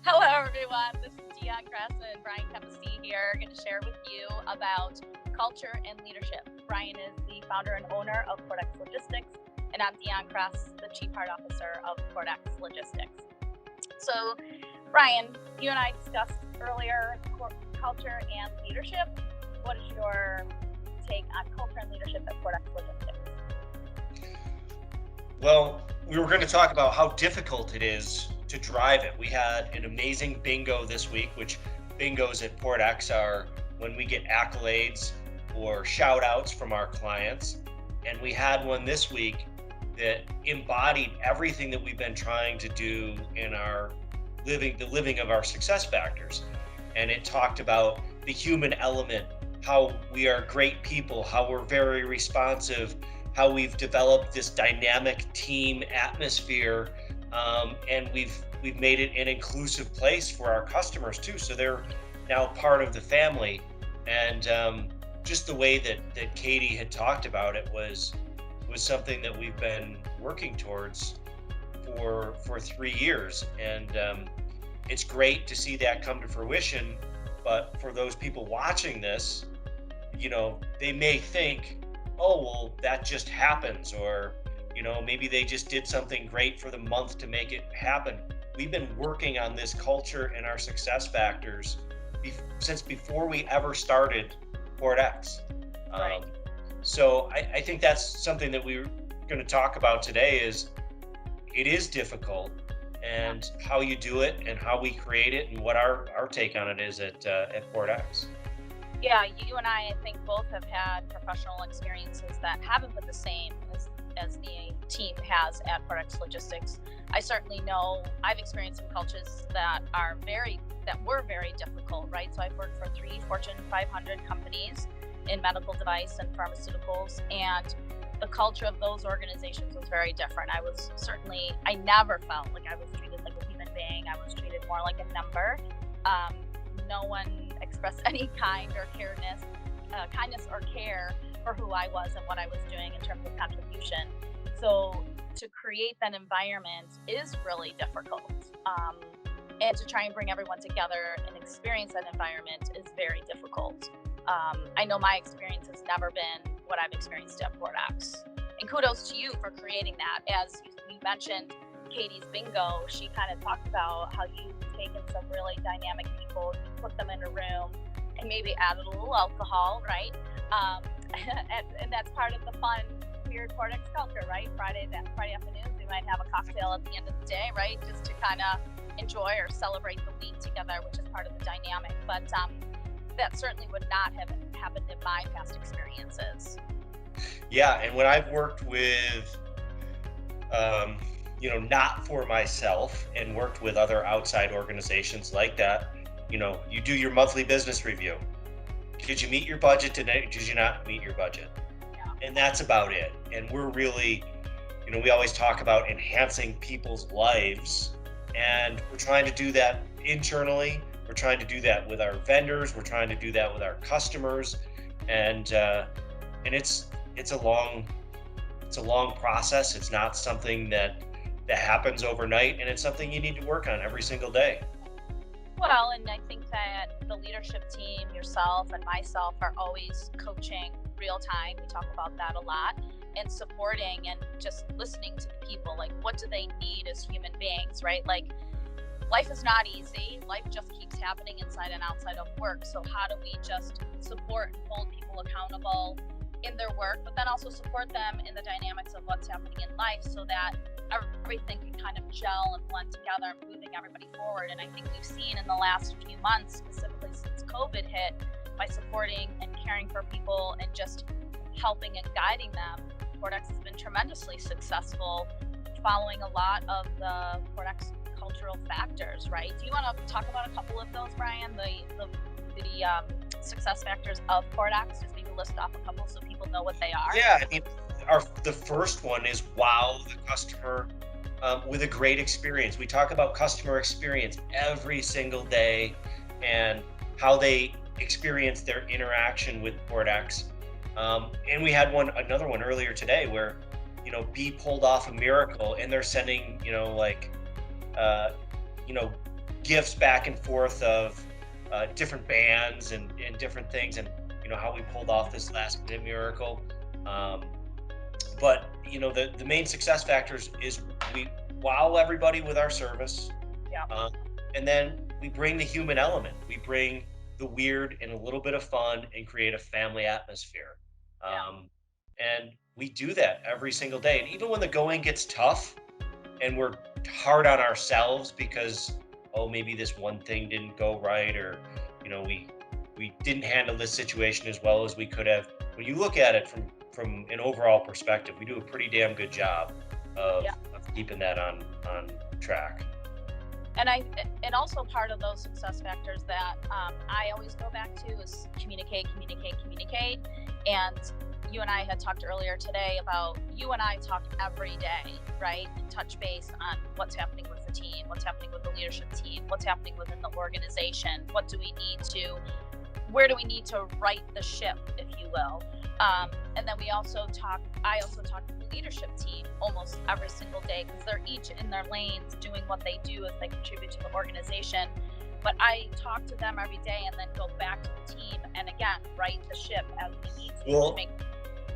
Hello, everyone. This is Dion Kress and Brian Kempisty here, going to share with you about culture and leadership. Brian is the founder and owner of Portex Logistics, and I'm Dion Kress, the Chief Heart Officer of Portex Logistics. So, Brian, you and I discussed earlier culture and leadership. What is your take on culture and leadership at Portex Logistics? Well, we were going to talk about how difficult it is to drive it. We had an amazing bingo this week, which bingos at Portex are when we get accolades or shout outs from our clients. And we had one this week that embodied everything that we've been trying to do in our the living of our success factors. And it talked about the human element, how we are great people, how we're very responsive, how we've developed this dynamic team atmosphere, and we've made it an inclusive place for our customers too. So they're now part of the family. And just the way that Katie had talked about it was something that we've been working towards for 3 years. And it's great to see that come to fruition. But for those people watching this, they may think, oh, well, that just happens, or maybe they just did something great for the month to make it happen. We've been working on this culture and our success factors since before we ever started Portex. Right. So I think that's something that we're going to talk about today. Is it is difficult, and how you do it and how we create it and what our take on it is at Portex. Yeah, you and I think, both have had professional experiences that haven't been the same as the team has at Portex Logistics. I certainly know I've experienced some cultures that were very difficult, right? So I've worked for 3 Fortune 500 companies in medical device and pharmaceuticals, and the culture of those organizations was very different. I never felt like I was treated like a human being. I was treated more like a number. No one expressed any kindness or care for who I was and what I was doing in terms of contribution. So to create that environment is really difficult. And to try and bring everyone together and experience that environment is very difficult. I know my experience has never been what I've experienced at Portex. And kudos to you for creating that. As you mentioned, Katie's bingo, she kind of talked about how you've taken some really dynamic people, you put them in a room, and maybe added a little alcohol, right? And that's part of the fun, weird Portex culture, right? Friday afternoons, we might have a cocktail at the end of the day, right? Just to kind of enjoy or celebrate the week together, which is part of the dynamic. But that certainly would not have happened in my past experiences. Yeah, and when I've worked with not for myself, and worked with other outside organizations like that, you do your monthly business review. Did you meet your budget today? Did you not meet your budget? Yeah. And that's about it. And we're really, we always talk about enhancing people's lives, and we're trying to do that internally. We're trying to do that with our vendors. We're trying to do that with our customers. And it's a long process. It's not something that happens overnight, and it's something you need to work on every single day. Well, and I think that the leadership team, yourself and myself, are always coaching real time. We talk about that a lot, and supporting and just listening to the people. Like, what do they need as human beings, right? Like, life is not easy. Life just keeps happening inside and outside of work. So how do we just support and hold people accountable in their work, but then also support them in the dynamics of what's happening in life, so that everything can kind of gel and blend together, moving everybody forward. And I think we've seen in the last few months, specifically since COVID hit, by supporting and caring for people and just helping and guiding them, Portex has been tremendously successful, following a lot of the Portex cultural factors, right? Do you want to talk about a couple of those, Brian? The success factors of Portex? Just maybe list off a couple so people know what they are. Yeah, I mean, the first one is wow the customer with a great experience. We talk about customer experience every single day, and how they experience their interaction with Portex. And we had another one earlier today where, B pulled off a miracle, and they're sending, gifts back and forth of different bands and different things, and how we pulled off this last minute miracle. Um, but the main success factors is we wow everybody with our service, Yeah. uh, and then we bring the human element. We bring the weird and a little bit of fun and create a family atmosphere. Yeah. And we do that every single day. And even when the going gets tough and we're hard on ourselves because, oh, maybe this one thing didn't go right, or, we didn't handle this situation as well as we could have. When you look at it from an overall perspective, we do a pretty damn good job of, Yeah. of keeping that on track. And also part of those success factors that I always go back to is communicate. And you and I had talked earlier today about, you and I talk every day, right? And touch base on what's happening with the team, what's happening with the leadership team, what's happening within the organization, where do we need to right the ship, if you will. And then I also talk to the leadership team almost every single day, because they're each in their lanes doing what they do as they contribute to the organization. But I talk to them every day and then go back to the team and again, right the ship as we need to make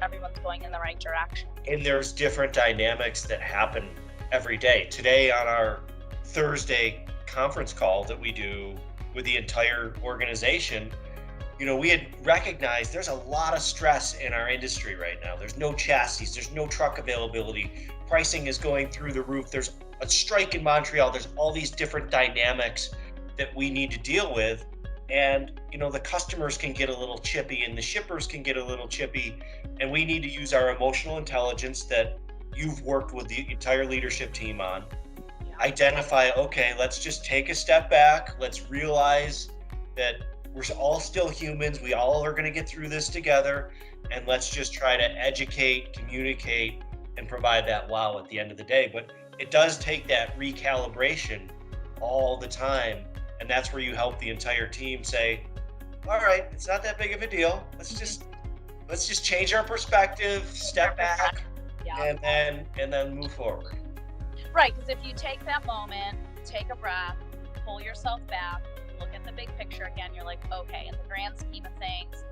everyone's going in the right direction. And there's different dynamics that happen every day. Today on our Thursday conference call that we do with the entire organization, we had recognized there's a lot of stress in our industry right now. There's no chassis, there's no truck availability, pricing is going through the roof, there's a strike in Montreal, there's all these different dynamics that we need to deal with. And the customers can get a little chippy and the shippers can get a little chippy, and we need to use our emotional intelligence that you've worked with the entire leadership team on. Identify, okay, let's just take a step back, let's realize that we're all still humans, we all are going to get through this together, and let's just try to educate, communicate, and provide that wow at the end of the day. But it does take that recalibration all the time, and that's where you help the entire team say, all right, it's not that big of a deal, let's just change our perspective, step back, and then move forward. Right, because if you take that moment, take a breath, pull yourself back, look at the big picture again, you're like, okay, in the grand scheme of things,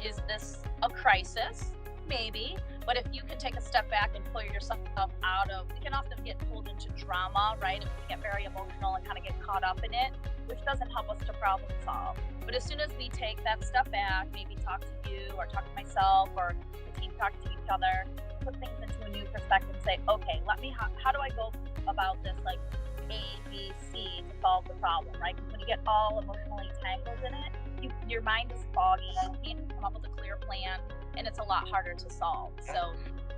is this a crisis? Maybe. But if you can take a step back and pull yourself out of, we can often get pulled into drama, right? And we get very emotional and kind of get caught up in it, which doesn't help us to problem solve. But as soon as we take that step back, maybe talk to you or talk to myself or the team talk to each other, put things into a new perspective and say, okay, how do I go about this, like A, B, C, to solve the problem, right? Because when you get all emotionally tangled in it, your mind is foggy, you can't come up with a clear plan, and it's a lot harder to solve. So,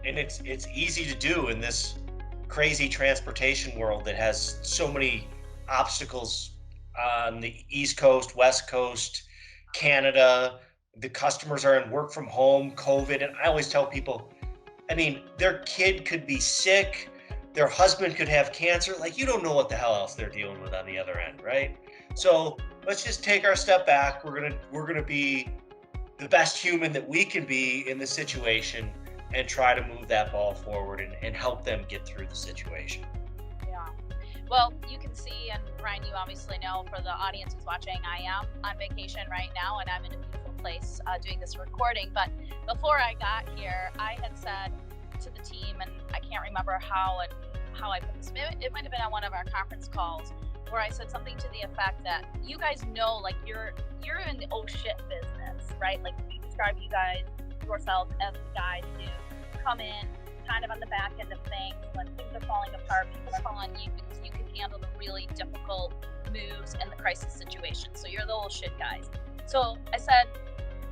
and it's easy to do in this crazy transportation world that has so many obstacles on the East Coast, West Coast, Canada. The customers are in work from home, COVID, and I always tell people, their kid could be sick, their husband could have cancer. Like, you don't know what the hell else they're dealing with on the other end, right? So let's just take our step back. We're gonna be the best human that we can be in the situation and try to move that ball forward and help them get through the situation. Yeah. Well, you can see, and Ryan, you obviously know, for the audience who's watching, I am on vacation right now and I'm in a beautiful place doing this recording. But before I got here, I had said to the team, and I can't remember how I put this, it might have been on one of our conference calls, where I said something to the effect that you guys know, like, you're in the oh shit business, right? Like, you describe yourselves as the guys who come in kind of on the back end of things when things are falling apart. People call on you because you can handle the really difficult moves and the crisis situation. So you're the oh shit guys. So I said,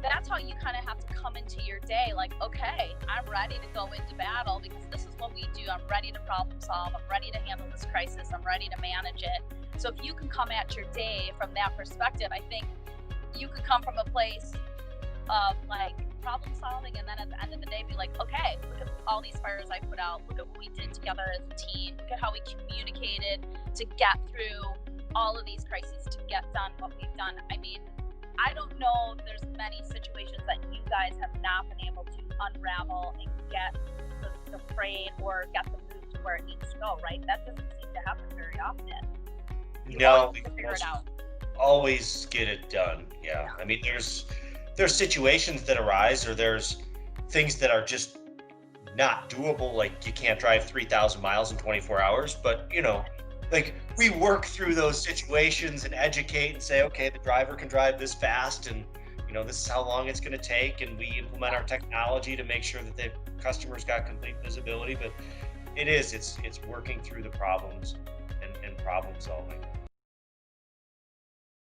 that's how you kind of have to come into your day. Like, okay, I'm ready to go into battle because this is what we do. I'm ready to problem solve. I'm ready to handle this crisis. I'm ready to manage it. So if you can come at your day from that perspective, I think you could come from a place of like problem solving, and then at the end of the day be like, okay, look at all these fires I put out. Look at what we did together as a team. Look at how we communicated to get through all of these crises, to get done what we've done. I don't know if there's many situations that you guys have not been able to unravel and get the freight or get the move to where it needs to go, right? That doesn't seem to happen very often. You No, always we figure it out. always get it done. Yeah. I mean, there's situations that arise, or there's things that are just not doable. Like you can't drive 3,000 miles in 24 hours, but like we work through those situations and educate and say, okay, the driver can drive this fast, and this is how long it's going to take, and we implement our technology to make sure that the customers got complete visibility. But it's working through the problems and problem solving.